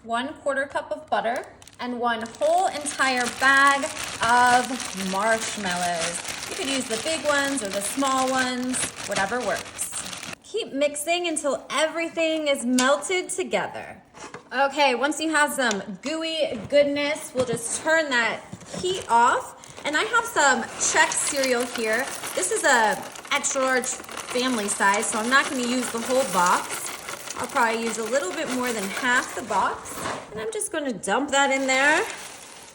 1/4 cup of butter, and 1 whole entire bag of marshmallows. You could use the big ones or the small ones, whatever works. Keep mixing until everything is melted together. Okay, once you have some gooey goodness, we'll just turn that heat off. And I have some Chex cereal here. This is a extra large family size, so I'm not gonna use the whole box. I'll probably use a little bit more than half the box. And I'm just gonna dump that in there.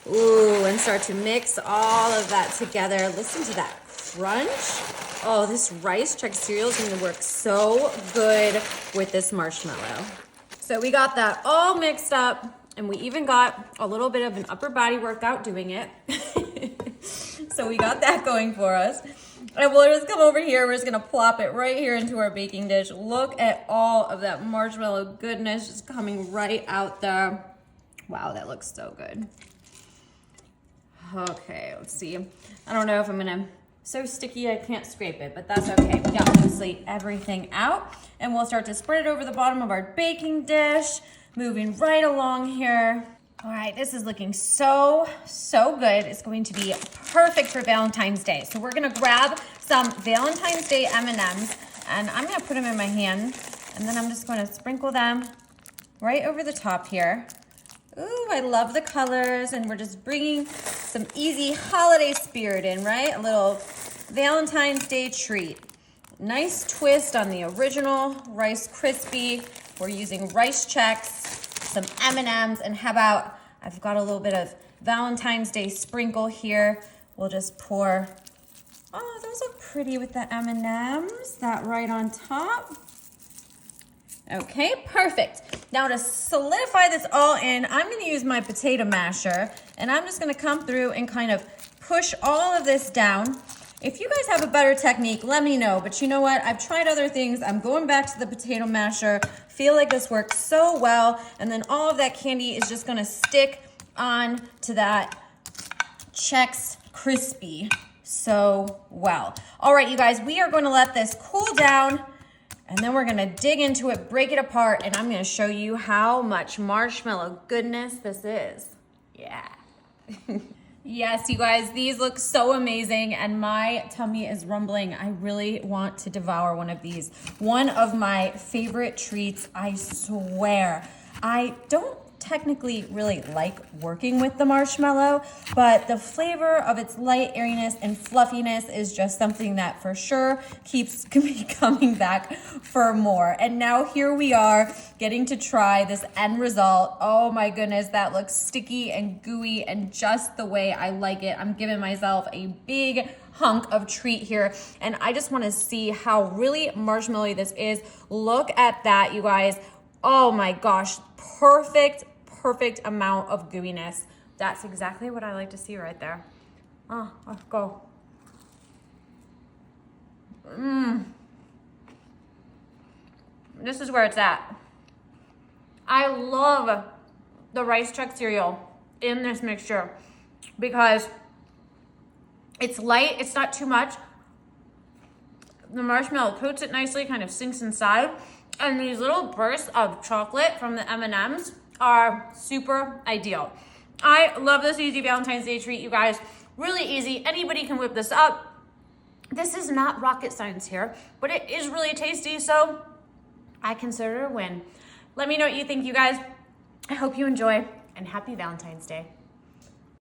Ooh, and start to mix all of that together. Listen to that crunch. Oh, this rice Chex cereal is gonna work so good with this marshmallow. So we got that all mixed up, and we even got a little bit of an upper body workout doing it. So we got that going for us. And we'll just come over here. We're just gonna plop it right here into our baking dish. Look at all of that marshmallow goodness just coming right out there. Wow, that looks so good. Okay, let's see. I don't know if I'm gonna, so sticky I can't scrape it, but that's okay. We got mostly everything out. And we'll start to spread it over the bottom of our baking dish, moving right along here. All right, this is looking so good. It's going to be perfect for Valentine's Day. So we're gonna grab some Valentine's Day M&Ms, and I'm gonna put them in my hand, and then I'm just gonna sprinkle them right over the top here. Ooh, I love the colors, and we're just bringing some easy holiday spirit in, right? A little Valentine's Day treat. Nice twist on the original Rice Krispie. We're using rice Chex, some M&Ms, and how about, I've got a little bit of Valentine's Day sprinkle here. We'll just pour, oh, those look pretty with the M&Ms, that right on top. Okay, perfect. Now to solidify this all in, I'm gonna use my potato masher, and I'm just gonna come through and kind of push all of this down. If you guys have a better technique, let me know. But you know what? I've tried other things. I'm going back to the potato masher. Feel like this works so well. And then all of that candy is just gonna stick on to that Chex Crispy so well. All right, you guys, we are gonna let this cool down, and then we're gonna dig into it, break it apart, and I'm gonna show you how much marshmallow goodness this is. Yeah. Yes, you guys, these look so amazing, and my tummy is rumbling. I really want to devour one of these. One of my favorite treats, I swear. I don't technically really like working with the marshmallow, but the flavor of its light airiness and fluffiness is just something that for sure keeps me coming back for more. And now here we are getting to try this end result. Oh my goodness, that looks sticky and gooey and just the way I like it. I'm giving myself a big hunk of treat here, and I just want to see how really marshmallowy this is. Look at that, you guys. Oh my gosh, perfect amount of gooiness. That's exactly what I like to see right there. Oh, let's go. This is where it's at. I love the rice Chex cereal in this mixture because it's light, it's not too much. The marshmallow coats it nicely, kind of sinks inside. And these little bursts of chocolate from the M&Ms are super ideal. I love this easy Valentine's Day treat, you guys. Really easy. Anybody can whip this up. This is not rocket science here, but it is really tasty, so I consider it a win. Let me know what you think, you guys. I hope you enjoy, and happy Valentine's Day.